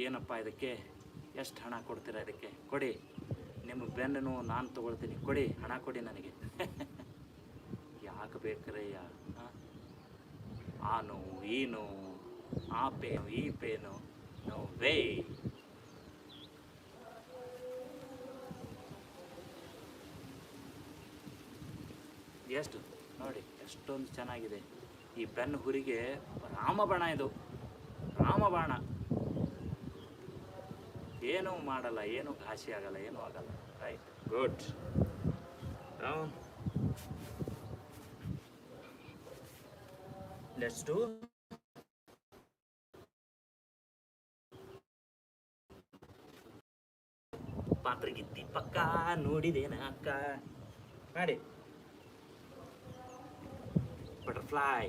ಏನಪ್ಪ ಇದಕ್ಕೆ ಎಷ್ಟು ಹಣ ಕೊಡ್ತೀರಾ ಇದಕ್ಕೆ? ಕೊಡಿ, ನಿಮಗೆ ಬೆನ್ನು ನಾನು ತೊಗೊಳ್ತೀನಿ, ಕೊಡಿ, ಹಣ ಕೊಡಿ ನನಗೆ. ಯಾಕೆ ಬೇಕ್ರಯ್ಯ? ಆ ನೋವು, ಈ ನೋವು, ಆ ಪೇನು, ಈ ಪೇನು, ನೋ ವೇ. ಎಷ್ಟು ನೋಡಿ, ಎಷ್ಟೊಂದು ಚೆನ್ನಾಗಿದೆ ಈ ಬೆನ್ನು ಹುರಿಗೆ. ರಾಮಬಾಣ ಇದು, ರಾಮಬಾಣ. ಏನೂ ಮಾಡಲ್ಲ, ಏನೂ ಘಾಸಿ ಆಗಲ್ಲ, ಏನೂ ಆಗಲ್ಲ. Right, good. Down. Let's do. ಪಾತ್ರಗಿತ್ತಿ ಪಕ್ಕ ನೋಡಿದೇನ ಅಕ್ಕ? ಮಾಡಿ ಬಟರ್ಫ್ಲೈ.